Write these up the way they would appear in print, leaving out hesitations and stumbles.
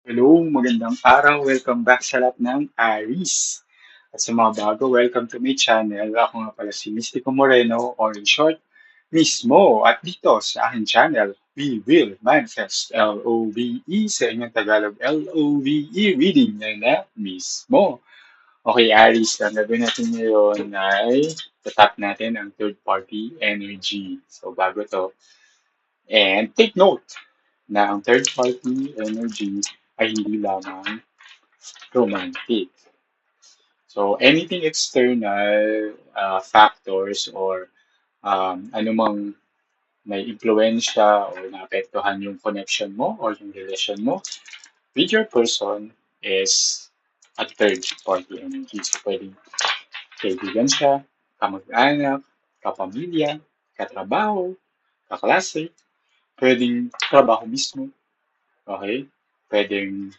Hello, magandang araw. Welcome back sa lahat ng Aris. At sa mga bago, welcome to my channel. Ako nga pala si Mystico Moreno or in short, Mismo. At dito sa aking channel, we will manifest L-O-V-E sa inyong Tagalog L-O-V-E reading na Mismo. Okay, Aris, ang gagawin natin ngayon ay tatap natin ang third party energy. So bago to, and take note na ang third party energy ay hindi lamang romantic. So anything external factors or anumang may impluensya or naapektuhan yung connection mo or yung relation mo with your person is a third party energy. So pwedeng kaibigan siya, kamag-anak, kapamilya, katrabaho, kaklase, pwedeng trabaho mismo, okay? Pwedeng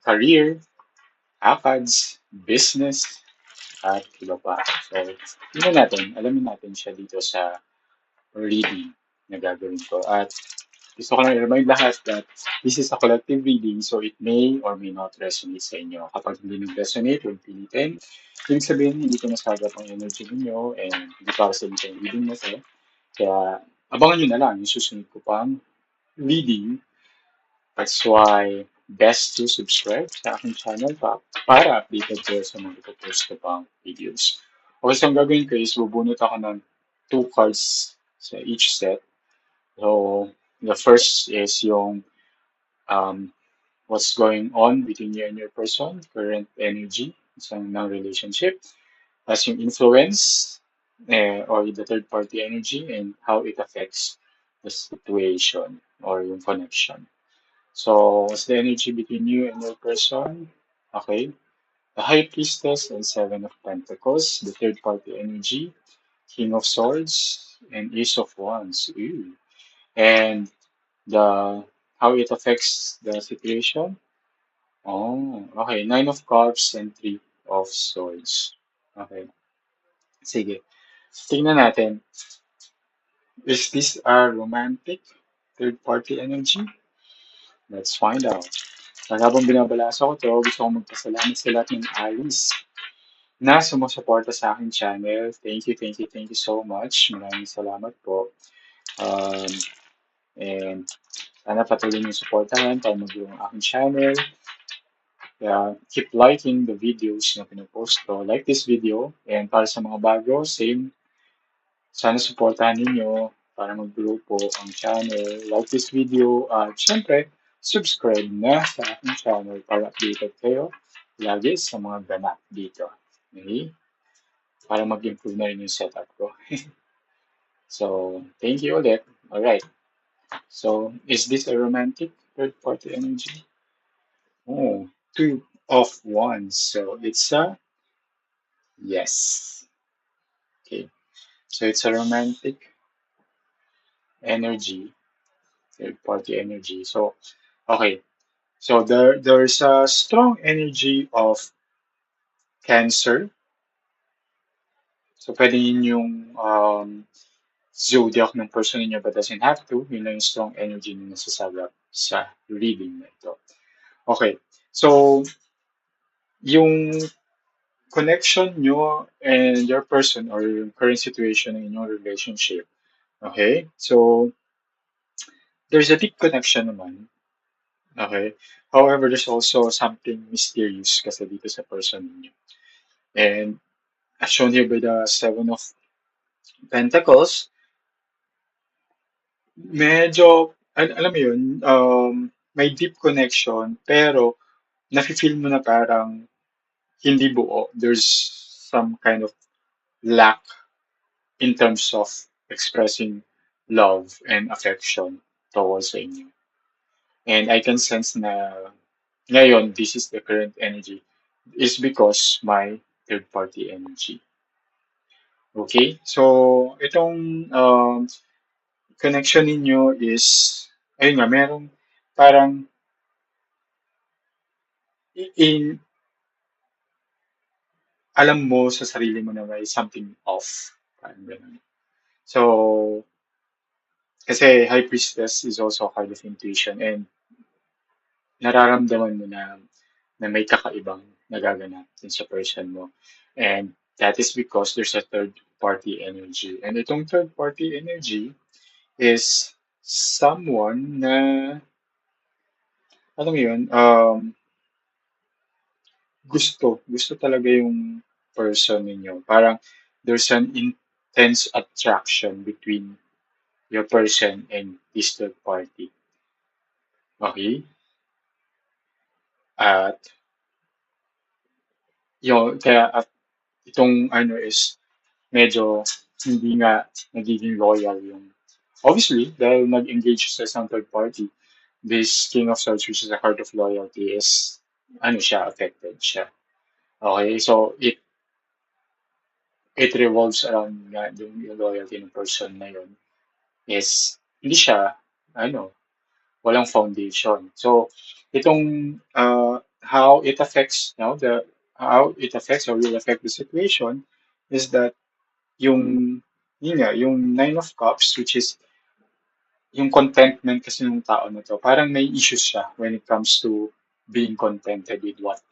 career, ACADS, business, at iba pa. So, tingnan natin, alamin natin siya dito sa reading na gagawin ko. At gusto ko lang i-remind lahat that this is a collective reading, so it may or may not resonate sa inyo. Kapag hindi nag-resonate, huwag pilitin. Ibig sabihin, hindi ko nasagap ang energy ninyo and hindi para sa inyo yung reading na to. Kaya, abangan nyo na lang yung susunod ko pang reading. That's why best to subscribe sa aking channel para updated kayo sa mga ipopost ko pang videos. Okay, so ang gagawin ko is bubunot ako ng two cards sa each set. So, the first is yung um, what's going on between you and your person, current energy ng relationship, as yung influence or the third party energy and how it affects the situation or yung connection. So, what's the energy between you and your person? Okay. The High Priestess and Seven of Pentacles, the third party energy, King of Swords, and Ace of Wands. Ooh. And the how it affects the situation. Oh, okay. Nine of Cups and Three of Swords. Okay. Sige. Tingnan natin. Is this a romantic third party energy? Let's find out. At habang binabalasa ko to, gusto kong magpasalamat sa lahat ng alis na sumusuporta sa aking channel. Thank you so much. Maraming salamat po. Um, and sana patuloy niyo suportahan para mag-grow ang aking channel. Kaya keep liking the videos na pinopost ko. Like this video. And para sa mga bago, same. Sana suportahan ninyo para mag-grow po ang channel. Like this video. At syempre, subscribe na sa aking channel para updated kayo lagi sa mga ganap dito. Okay? Para mag-improve na rin yung setup ko. So, thank you ulit. Alright. So, is this a romantic third party energy? Oh, two of wands. So, it's a yes. Okay. So, it's a romantic energy, third party energy. So, okay. So, there's a strong energy of Cancer. So, pwede yun yung zodiac ng person ninyo but doesn't have to. Yun lang yung strong energy na nasasagap sa reading na ito. Okay. So, yung connection nyo and your person or yung current situation in your relationship. Okay? So, there's a deep connection naman. Okay? However, there's also something mysterious kasi dito sa person ninyo. And as shown here by the Seven of Pentacles, medyo, alam mo yun, may deep connection, pero nafe-feel mo na parang hindi buo. There's some kind of lack in terms of expressing love and affection towards sa inyo. And I can sense na ngayon, this is the current energy is because my third party energy. Okay? So, itong connection ninyo is, ayun nga, merong parang in alam mo sa sarili mo na may something off. Parang ganun. So, kasi High Priestess is also a card of intuition and nararamdaman mo na may kakaibang nagaganap din sa person mo. And that is because there's a third party energy. And itong third party energy is someone na, alam mo yun, gusto talaga yung person ninyo. Parang there's an intense attraction between your person and this third party. Okay? At kaya itong ano is medyo hindi nga nagiging loyal yung obviously dahil nag-engage sa isang third party, this King of Swords which is the heart of loyalty is ano siya, affected siya. Okay, so it revolves around nga yung loyalty ng person na yun is hindi siya ano, walang foundation. So itong how it affects the how it affects or will affect the situation is that yung yun nga, yung Nine of Cups, which is yung contentment kasi ng tao na to, parang may issues siya when it comes to being contented with what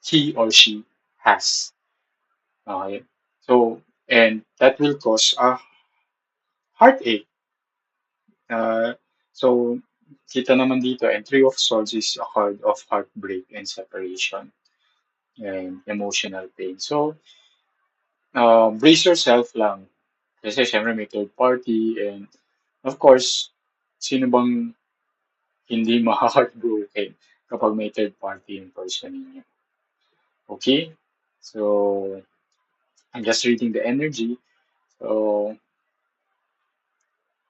he or she has. Okay? So, and that will cause a heartache. Uh, so, kita naman dito, and Three of Swords is a card of heartbreak and separation and emotional pain. So, brace yourself lang. Kasi syempre may third party and of course, sino bang hindi ma-heartbroken kapag may third party yung person ninyo. Okay? So, I'm just reading the energy. So,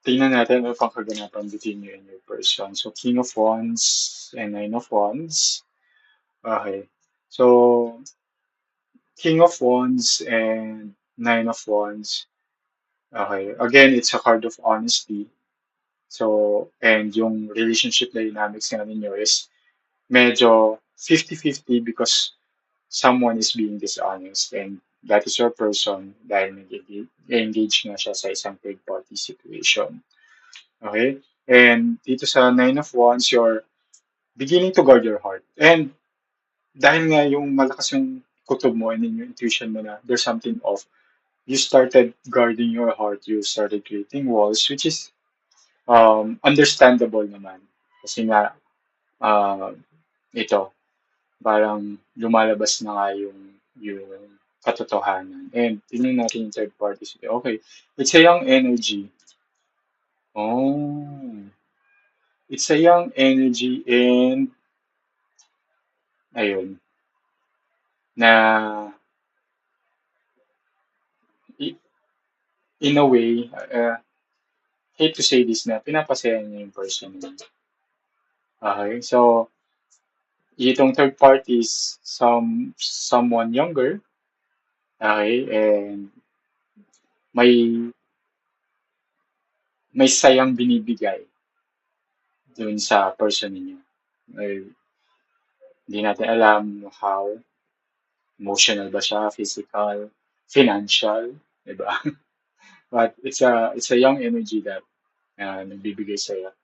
tingnan natin ano pang kaganapan between you and your person. So, King of Wands and Nine of Wands. Okay. So, King of Wands and Nine of Wands. Okay. Again, it's a card of honesty. So, and yung relationship dynamics nga ninyo is medyo 50-50 because someone is being dishonest and that is your person dahil nag-engage nga siya sa isang third party situation. Okay? And dito sa Nine of Wands, you're beginning to guard your heart. And dahil nga yung malakas yung kutob mo and yung intuition mo na there's something off, you started guarding your heart, you started creating walls, which is understandable naman. Kasi nga, uh, ito, parang lumalabas na nga yung katotohanan. And tingnan natin yung third party. Okay, it's a young energy. Oh, it's a young energy and ayun, na i- in a way, hate to say this na pinapasaya niya yung person niya. Okay, so itong third party is someone younger. Okay, and may may sayang binibigay dun sa person ninyo. Ay, hindi natin alam how emotional ba siya, physical, financial, di ba? But it's a young energy that nagbibigay sa'yo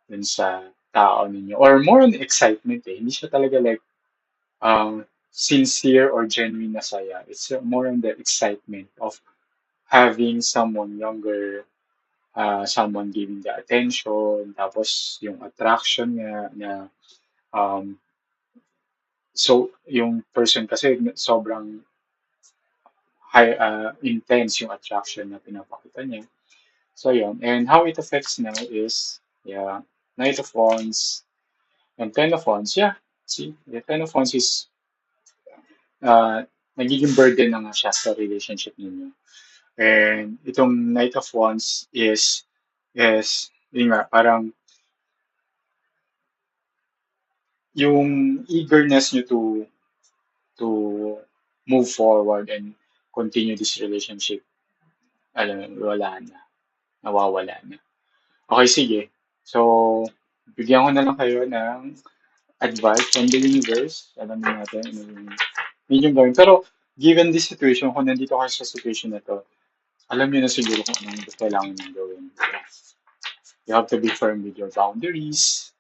dun sa tao ninyo. Or more on excitement eh. Hindi siya talaga like sincere or genuine na saya. It's more on the excitement of having someone younger, someone giving the attention, tapos yung attraction niya na um, so yung person kasi sobrang high intense yung attraction na pinapakita niya. So yun. And how it affects now is yeah, Knight of Wands and Ten of Wands. Yeah, see, the Ten of Wands is nagiging burden na nga siya sa relationship ninyo. And itong Knight of Wands is yun nga, parang yung eagerness nyo to move forward and continue this relationship, alam mo, wala na, nawawala na. Okay, sige. So, bigyan ko na lang kayo ng advice from the universe. Alam niyo natin, ano yung gawin. Pero, given this situation, kung nandito kayo sa situation na to, alam niyo na siguro kung anong kailangan nyo gawin. You have to be firm with your boundaries.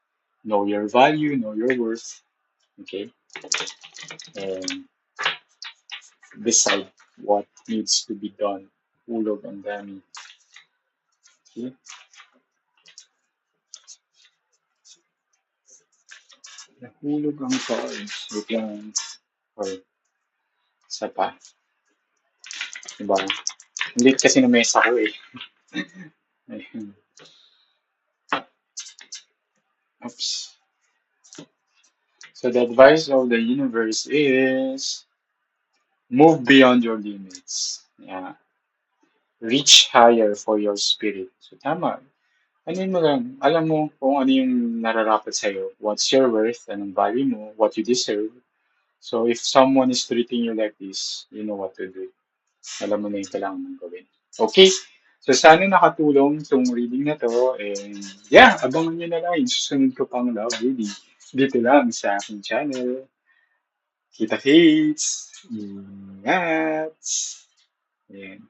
Know your value, know your worth. Okay, and decide what needs to be done. Hulog ang dami. Okay, nahulog ang cards. Wait lang. Or, isa pa. Diba? Hindi kasi na mesa ko eh. Ayun. Oops. So the advice of the universe is move beyond your limits. Yeah. Reach higher for your spirit. So tama. Ano mo lang, alam mo kung ano yung nararapat sa'yo. What's your worth, anong value mo, what you deserve. So if someone is treating you like this, you know what to do. Alam mo na yung kailangan mong gawin. Okay? So sana nakatulong itong reading na to. And yeah, abangan nyo na lang yung susunod ko pang love reading. Dito lang sa aking channel. Kita kits! Ingat! Ayan.